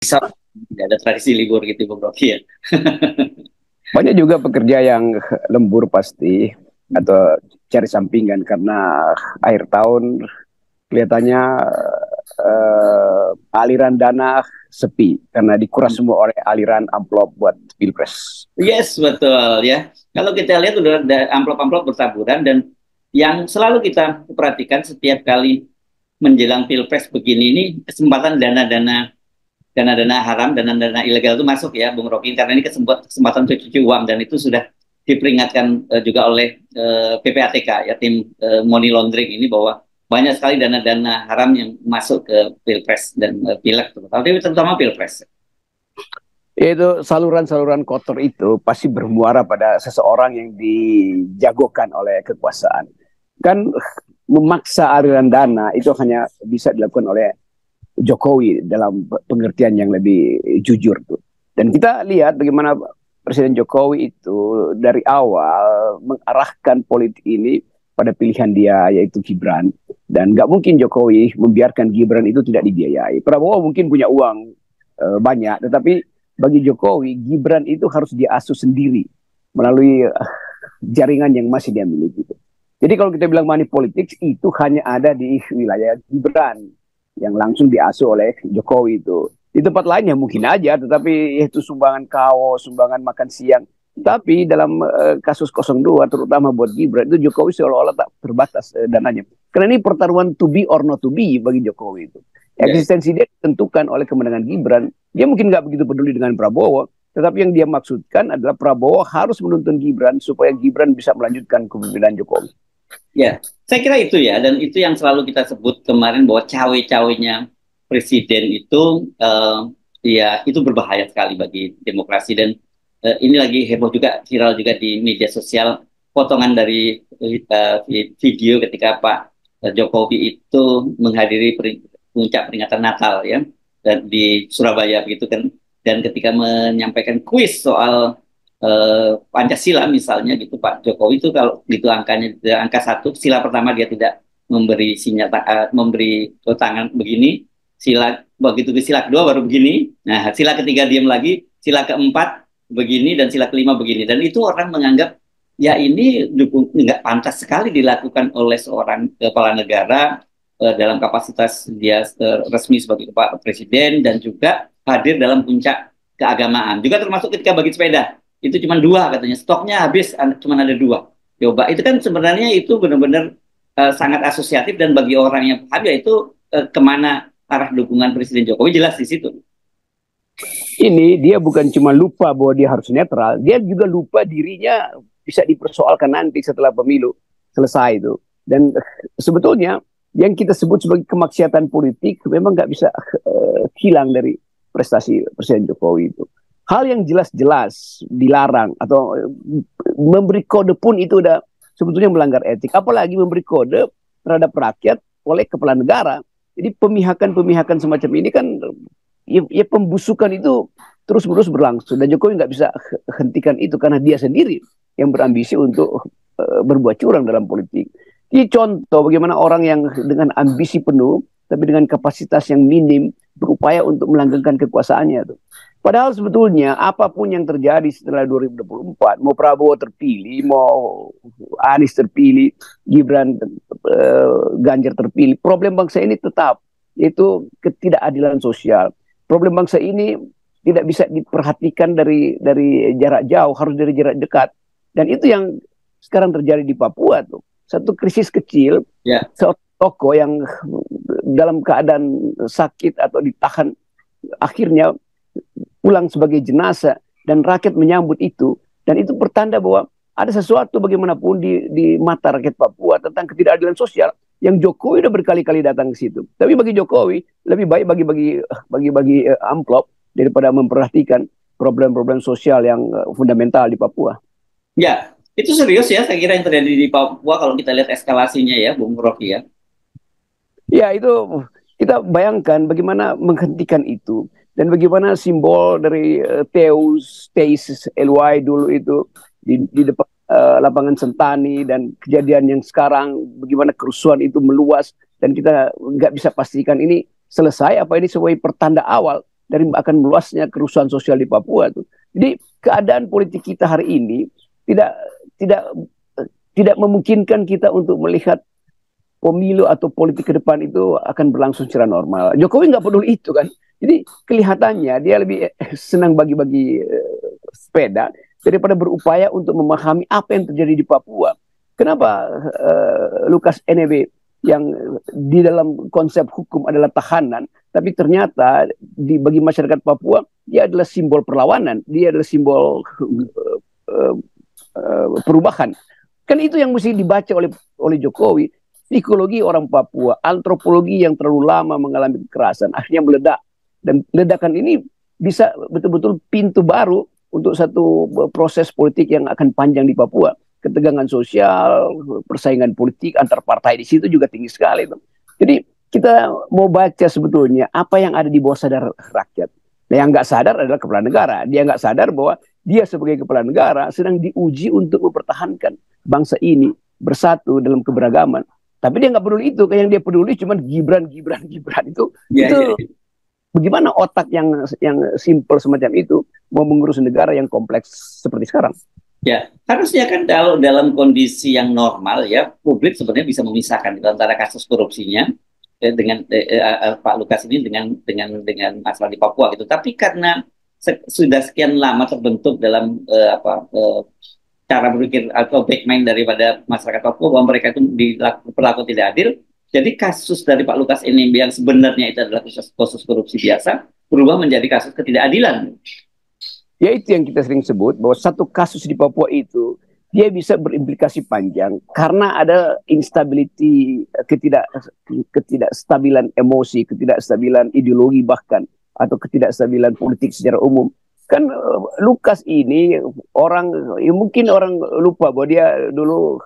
bisa tidak ada tradisi libur gitu Bung Rocky ya. Banyak juga pekerja yang lembur pasti atau cari sampingan karena akhir tahun kelihatannya aliran dana sepi karena dikuras semua oleh aliran amplop buat pilpres. Yes, betul ya. Kalau kita lihat udah ada amplop-amplop bertaburan dan yang selalu kita perhatikan setiap kali menjelang pilpres begini ini kesempatan dana-dana haram, dana-dana ilegal itu masuk ya, Bung Rocky, karena ini kesempatan untuk cuci uang dan itu sudah diperingatkan juga oleh PPATK ya, tim money laundering ini, bahwa banyak sekali dana-dana haram yang masuk ke pilpres dan pileg, terutama pilpres. Itu saluran-saluran kotor itu pasti bermuara pada seseorang yang dijagokan oleh kekuasaan. Kan memaksa aliran dana itu hanya bisa dilakukan oleh Jokowi dalam pengertian yang lebih jujur tuh. Dan kita lihat bagaimana Presiden Jokowi itu dari awal mengarahkan politik ini pada pilihan dia yaitu Gibran. Dan nggak mungkin Jokowi membiarkan Gibran itu tidak dibiayai. Prabowo mungkin punya uang banyak, tetapi bagi Jokowi Gibran itu harus diasuh sendiri melalui jaringan yang masih dia miliki. Jadi kalau kita bilang money politics itu hanya ada di wilayah Gibran yang langsung diasuh oleh Jokowi itu. Di tempat lainnya mungkin aja, tetapi itu sumbangan kaos, sumbangan makan siang. Tapi dalam kasus 02 terutama buat Gibran itu Jokowi seolah-olah tak terbatas dananya. Karena ini pertarungan to be or not to be bagi Jokowi itu. Eksistensi dia ditentukan oleh kemenangan Gibran. Dia mungkin nggak begitu peduli dengan Prabowo, tetapi yang dia maksudkan adalah Prabowo harus menuntun Gibran supaya Gibran bisa melanjutkan kepemimpinan Jokowi. Ya, saya kira itu ya, dan itu yang selalu kita sebut kemarin bahwa cawe-cawenya presiden itu ya itu berbahaya sekali bagi demokrasi, dan ini lagi heboh juga, viral juga di media sosial, potongan dari video ketika Pak Jokowi itu menghadiri puncak peringatan Natal ya, dan di Surabaya begitu kan, dan ketika menyampaikan kuis soal Pancasila misalnya gitu, Pak Jokowi itu kalau gitu angkanya angka 1, sila pertama dia tidak memberi memberi tangan begini, sila begitu ke sila kedua baru begini, nah sila ketiga diam lagi, sila keempat begini, dan sila kelima begini, dan itu orang menganggap ya ini nggak pantas sekali dilakukan oleh seorang kepala negara dalam kapasitas dia resmi sebagai Pak Presiden dan juga hadir dalam puncak keagamaan, juga termasuk ketika bagi sepeda itu cuma 2 katanya, stoknya habis cuma ada 2. Coba itu kan sebenarnya itu benar-benar sangat asosiatif, dan bagi orang yang paham ya itu kemana arah dukungan Presiden Jokowi jelas di situ. Ini dia bukan cuma lupa bahwa dia harus netral, dia juga lupa dirinya bisa dipersoalkan nanti setelah pemilu selesai itu. Dan sebetulnya yang kita sebut sebagai kemaksiatan politik memang nggak bisa hilang dari prestasi Presiden Jokowi itu. Hal yang jelas-jelas dilarang atau memberi kode pun itu udah sebetulnya melanggar etik. Apalagi memberi kode terhadap rakyat oleh kepala negara. Jadi pemihakan-pemihakan semacam ini kan ya pembusukan itu terus-menerus berlangsung. Dan Jokowi nggak bisa hentikan itu karena dia sendiri yang berambisi untuk berbuat curang dalam politik. Ini contoh bagaimana orang yang dengan ambisi penuh tapi dengan kapasitas yang minim berupaya untuk melanggengkan kekuasaannya tuh. Padahal sebetulnya apapun yang terjadi setelah 2024, mau Prabowo terpilih, mau Anies terpilih, Gibran, Ganjar terpilih, problem bangsa ini tetap, yaitu ketidakadilan sosial. Problem bangsa ini tidak bisa diperhatikan dari jarak jauh, harus dari jarak dekat. Dan itu yang sekarang terjadi di Papua tuh. Satu krisis kecil, seorang tokoh yang dalam keadaan sakit atau ditahan, akhirnya pulang sebagai jenazah dan rakyat menyambut itu, dan itu pertanda bahwa ada sesuatu bagaimanapun di mata rakyat Papua tentang ketidakadilan sosial yang Jokowi udah berkali-kali datang ke situ. Tapi bagi Jokowi lebih baik bagi amplop daripada memperhatikan problem-problem sosial yang fundamental di Papua. Ya, itu serius ya, saya kira yang terjadi di Papua kalau kita lihat eskalasinya ya, Bung Rocky ya. Ya, itu kita bayangkan bagaimana menghentikan itu. Dan bagaimana simbol dari Teus LY dulu itu di depan lapangan Sentani, dan kejadian yang sekarang bagaimana kerusuhan itu meluas, dan kita nggak bisa pastikan ini selesai apa ini sebagai pertanda awal dari akan meluasnya kerusuhan sosial di Papua tuh. Jadi keadaan politik kita hari ini tidak tidak tidak memungkinkan kita untuk melihat pemilu atau politik ke depan itu akan berlangsung secara normal. Jokowi nggak peduli itu kan. Jadi kelihatannya dia lebih senang bagi-bagi sepeda daripada berupaya untuk memahami apa yang terjadi di Papua. Kenapa Lukas NMB yang di dalam konsep hukum adalah tahanan, tapi ternyata bagi masyarakat Papua dia adalah simbol perlawanan, dia adalah simbol perubahan. Kan itu yang mesti dibaca oleh Jokowi. Psikologi orang Papua, antropologi yang terlalu lama mengalami kekerasan, akhirnya meledak. Dan ledakan ini bisa betul-betul pintu baru untuk satu proses politik yang akan panjang di Papua. Ketegangan sosial, persaingan politik antar partai di situ juga tinggi sekali. Jadi kita mau baca sebetulnya apa yang ada di bawah sadar rakyat. Nah, yang nggak sadar adalah kepala negara. Dia nggak sadar bahwa dia sebagai kepala negara sedang diuji untuk mempertahankan bangsa ini bersatu dalam keberagaman. Tapi dia nggak peduli itu, kayak yang dia peduli cuma Gibran itu. Bagaimana otak yang simpel semacam itu mau mengurus negara yang kompleks seperti sekarang? Ya, harusnya kan kalau dalam kondisi yang normal ya, publik sebenarnya bisa memisahkan antara kasus korupsinya dengan Pak Lukas ini dengan masalah di Papua gitu. Tapi karena sudah sekian lama terbentuk dalam cara berpikir atau backmind daripada masyarakat Papua bahwa mereka itu diperlakukan tidak adil. Jadi kasus dari Pak Lukas ini yang sebenarnya itu adalah kasus korupsi biasa berubah menjadi kasus ketidakadilan. Ya itu yang kita sering sebut bahwa satu kasus di Papua itu dia bisa berimplikasi panjang karena ada instability, ketidakstabilan emosi, ketidakstabilan ideologi bahkan atau ketidakstabilan politik secara umum. Kan Lukas ini mungkin orang lupa bahwa dia dulu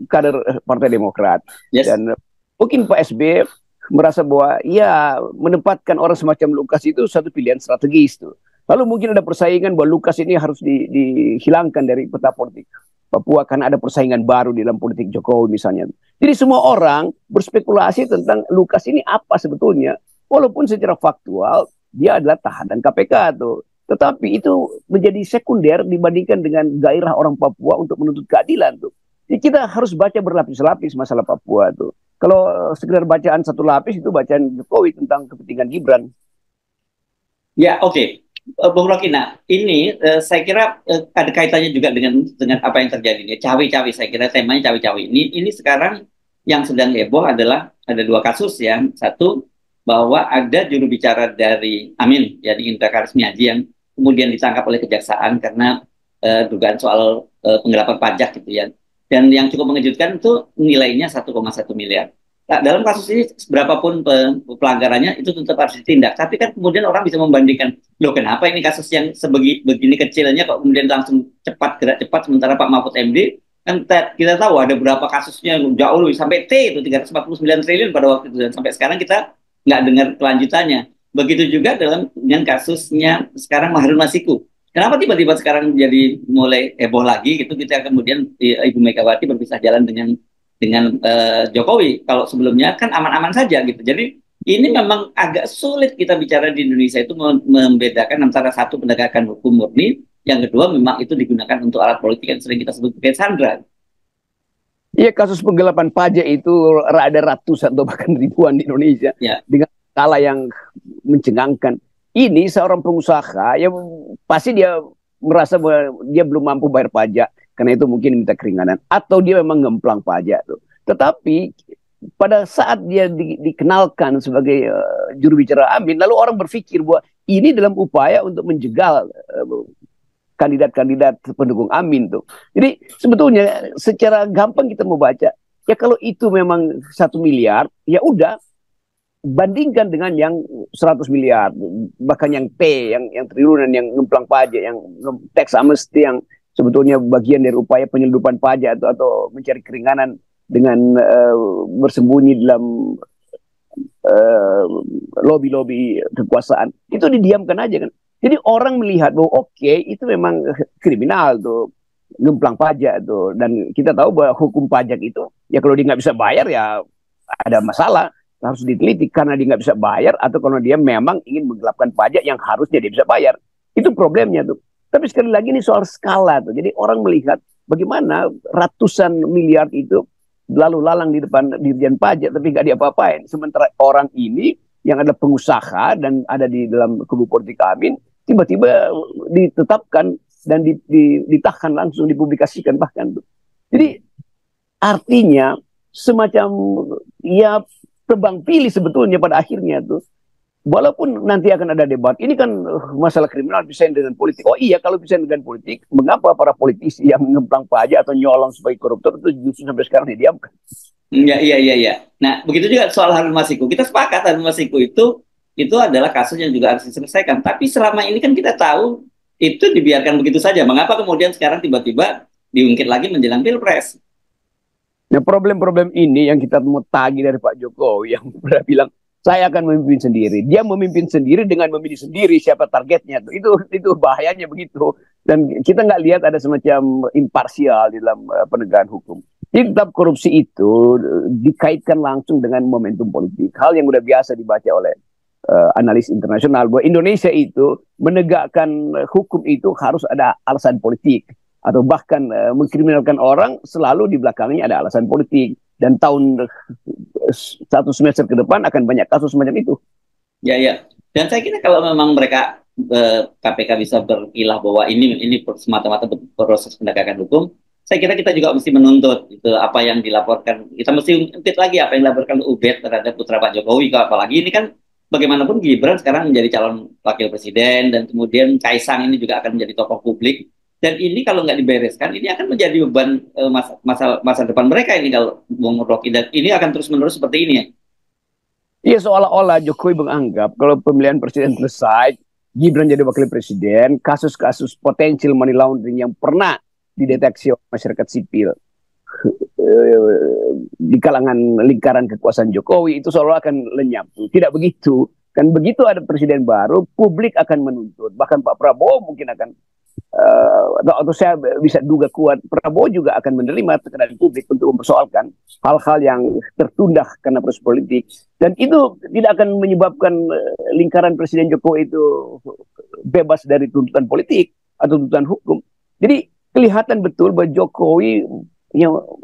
kader Partai Demokrat. Yes. Dan mungkin Pak SB merasa bahwa ya menempatkan orang semacam Lukas itu satu pilihan strategis tuh. Lalu mungkin ada persaingan bahwa Lukas ini harus dihilangkan dari peta politik Papua karena ada persaingan baru di dalam politik Jokowi misalnya. Jadi semua orang berspekulasi tentang Lukas ini apa sebetulnya. Walaupun secara faktual dia adalah tahanan KPK tuh. Tetapi itu menjadi sekunder dibandingkan dengan gairah orang Papua untuk menuntut keadilan tuh. Jadi kita harus baca berlapis-lapis masalah Papua tuh. Kalau sekedar bacaan satu lapis itu bacaan Jokowi tentang kepentingan Gibran. Ya, oke. Bung Rocky, nah ini saya kira ada kaitannya juga dengan apa yang terjadi ini. Cawe-cawe, saya kira temanya cawe-cawe. Ini sekarang yang sedang heboh adalah ada dua kasus ya. Satu, bahwa ada juru bicara dari Amin, jadi Indra Karismiaji yang kemudian ditangkap oleh kejaksaan karena dugaan soal penggelapan pajak gitu ya. Dan yang cukup mengejutkan itu nilainya 1,1 miliar. Nah, dalam kasus ini berapapun pelanggarannya itu tetap harus ditindak. Tapi kan kemudian orang bisa membandingkan, loh kenapa ini kasus yang begini kecilnya kok kemudian langsung gerak cepat sementara Pak Mahfud MD kan kita tahu ada berapa kasusnya jauh lebih sampai T itu 349 triliun pada waktu itu dan sampai sekarang kita nggak dengar kelanjutannya. Begitu juga dengan kasusnya sekarang Harun Masiku. Kenapa tiba-tiba sekarang jadi mulai heboh lagi gitu? Kita kemudian Ibu Megawati berpisah jalan dengan Jokowi. Kalau sebelumnya kan aman-aman saja gitu. Jadi ini memang agak sulit kita bicara di Indonesia itu membedakan antara satu penegakan hukum murni, yang kedua memang itu digunakan untuk alat politik yang sering kita sebut sebagai sandra. Iya, kasus penggelapan pajak itu ada ratusan atau bahkan ribuan di Indonesia ya. Dengan skala yang mencengangkan. Ini seorang pengusaha yang pasti dia merasa bahwa dia belum mampu bayar pajak, karena itu mungkin minta keringanan, atau dia memang ngemplang pajak tuh. Tetapi pada saat dia dikenalkan sebagai juru bicara Amin, lalu orang berpikir bahwa ini dalam upaya untuk menjegal kandidat-kandidat pendukung Amin tuh. Jadi sebetulnya secara gampang kita mau baca, ya kalau itu memang 1 miliar, ya udah bandingkan dengan yang 100 miliar, bahkan yang T, yang triliunan, yang ngemplang pajak, yang tax amnesty, yang sebetulnya bagian dari upaya penyelundupan pajak atau mencari keringanan dengan bersembunyi dalam lobby-lobby kekuasaan. Itu didiamkan aja kan. Jadi orang melihat bahwa oke, itu memang kriminal tuh, ngemplang pajak tuh. Dan kita tahu bahwa hukum pajak itu, ya kalau dia nggak bisa bayar ya ada masalah. harus diteliti karena dia nggak bisa bayar atau kalau dia memang ingin menggelapkan pajak yang harusnya dia bisa bayar. Itu problemnya tuh. Tapi sekali lagi ini soal skala tuh. Jadi orang melihat bagaimana ratusan miliar itu lalu lalang di depan Dirjen Pajak tapi nggak diapa-apain. Sementara orang ini yang ada pengusaha dan ada di dalam kubu politik Amin tiba-tiba ditetapkan dan ditahan langsung dipublikasikan bahkan tuh. Jadi artinya semacam ya tebang pilih sebetulnya pada akhirnya tuh. Walaupun nanti akan ada debat, ini kan masalah kriminal bisa dengan politik. Oh iya, kalau bisa dengan politik, mengapa para politisi yang ngemplang pajak atau nyolong sebagai koruptor itu justru sampai sekarang didiamkan? Iya. Nah, begitu juga soal Harun Masiku. Kita sepakat Harun Masiku itu adalah kasus yang juga harus diselesaikan. Tapi selama ini kan kita tahu itu dibiarkan begitu saja. Mengapa kemudian sekarang tiba-tiba diungkit lagi menjelang Pilpres? Nah, problem-problem ini yang kita mau tagih dari Pak Jokowi yang sudah bilang saya akan memimpin sendiri. Dia memimpin sendiri dengan memilih sendiri siapa targetnya. Itu bahayanya begitu. Dan kita nggak lihat ada semacam imparsial di dalam penegakan hukum. Jadi tetap korupsi itu dikaitkan langsung dengan momentum politik. Hal yang udah biasa dibaca oleh analis internasional bahwa Indonesia itu menegakkan hukum itu harus ada alasan politik. Atau bahkan mengkriminalkan orang selalu di belakangnya ada alasan politik. Dan tahun satu semester ke depan akan banyak kasus semacam itu. Ya. Dan saya kira kalau memang mereka KPK bisa berilah bahwa ini semata-mata proses penegakan hukum, saya kira kita juga mesti menuntut itu apa yang dilaporkan. Kita mesti ungkit lagi apa yang dilaporkan Ubed terhadap putra Pak Jokowi. Apalagi ini kan bagaimanapun Gibran sekarang menjadi calon wakil presiden dan kemudian Kaisang ini juga akan menjadi tokoh publik. Dan ini kalau nggak dibereskan, ini akan menjadi beban masa depan mereka ini kalau Bung Rocky. Dan ini akan terus-menerus seperti ini ya. Iya, seolah-olah Jokowi menganggap kalau pemilihan presiden selesai, Gibran jadi wakil presiden, kasus-kasus potensial money laundering yang pernah dideteksi oleh masyarakat sipil di kalangan lingkaran kekuasaan Jokowi itu seolah akan lenyap. Tidak begitu. Kan begitu ada presiden baru, publik akan menuntut. Bahkan Pak Prabowo mungkin akan atau saya bisa duga kuat Prabowo juga akan menerima tekanan publik untuk mempersoalkan hal-hal yang tertunda karena proses politik dan itu tidak akan menyebabkan lingkaran Presiden Jokowi itu bebas dari tuntutan politik atau tuntutan hukum. Jadi kelihatan betul bahwa Jokowi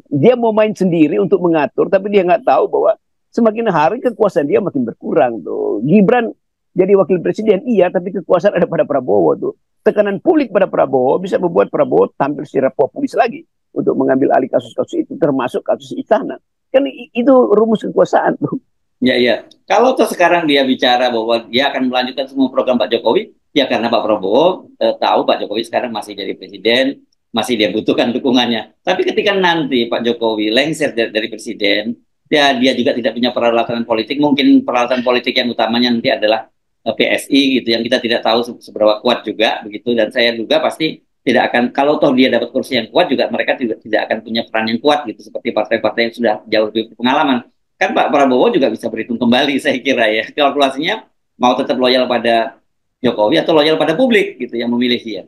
dia mau main sendiri untuk mengatur tapi dia nggak tahu bahwa semakin hari kekuasaan dia makin berkurang tuh. Gibran jadi wakil presiden iya tapi kekuasaan ada pada Prabowo tuh. Tekanan publik pada Prabowo bisa membuat Prabowo tampil secara populis lagi untuk mengambil alih kasus-kasus itu termasuk kasus istana. Kan itu rumus kekuasaan tuh. Ya. Kalau tuh sekarang dia bicara bahwa dia akan melanjutkan semua program Pak Jokowi, ya karena Pak Prabowo tahu Pak Jokowi sekarang masih jadi presiden, masih dia butuhkan dukungannya. Tapi ketika nanti Pak Jokowi lengser dari presiden, ya dia juga tidak punya peralatan politik. Mungkin peralatan politik yang utamanya nanti adalah PSI gitu yang kita tidak tahu seberapa kuat juga begitu dan saya juga pasti tidak akan kalau toh dia dapat kursi yang kuat juga mereka tidak akan punya peran yang kuat gitu seperti partai-partai yang sudah jauh lebih berpengalaman kan Pak Prabowo juga bisa berhitung kembali saya kira ya kalkulasinya mau tetap loyal pada Jokowi atau loyal pada publik gitu yang memilih dia.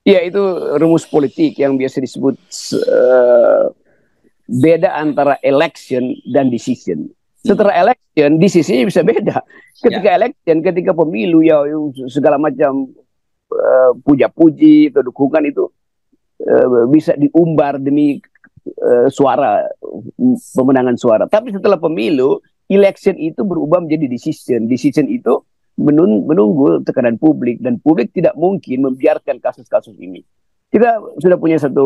Iya itu rumus politik yang biasa disebut beda antara election dan decision. Setelah election, decisionnya bisa beda. Ketika election, ketika pemilu ya segala macam puja-puji atau dukungan itu bisa diumbar demi suara pemenangan suara. Tapi setelah pemilu, election itu berubah menjadi decision. Decision itu menunggu tekanan publik dan publik tidak mungkin membiarkan kasus-kasus ini. Kita sudah punya satu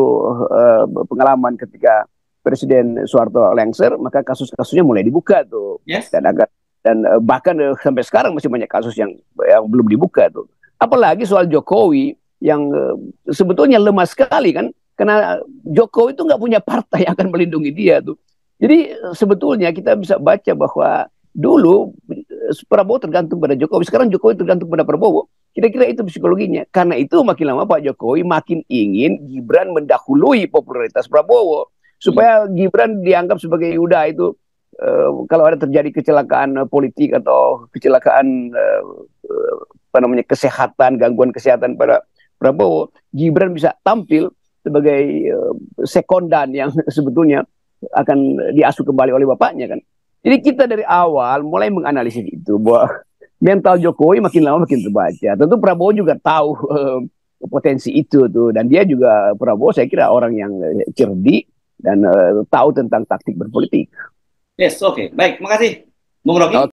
pengalaman ketika Presiden Soeharto lengser, maka kasus-kasusnya mulai dibuka tuh. Yes. Dan bahkan sampai sekarang masih banyak kasus yang belum dibuka tuh. Apalagi soal Jokowi yang sebetulnya lemah sekali kan, karena Jokowi itu nggak punya partai yang akan melindungi dia tuh. Jadi sebetulnya kita bisa baca bahwa dulu Prabowo tergantung pada Jokowi, sekarang Jokowi tergantung pada Prabowo. Kira-kira itu psikologinya. Karena itu makin lama Pak Jokowi makin ingin Gibran mendahului popularitas Prabowo. Supaya Gibran dianggap sebagai udah itu kalau ada terjadi kecelakaan politik atau kecelakaan kesehatan, gangguan kesehatan pada Prabowo, Gibran bisa tampil sebagai sekondan yang sebetulnya akan diasuh kembali oleh bapaknya kan. Jadi kita dari awal mulai menganalisis itu bahwa mental Jokowi makin lama makin terbaca. Tentu Prabowo juga tahu potensi itu tuh, dan dia juga Prabowo saya kira orang yang cerdik dan tahu tentang taktik berpolitik. Yes, oke. Baik, makasih Bung Rocky.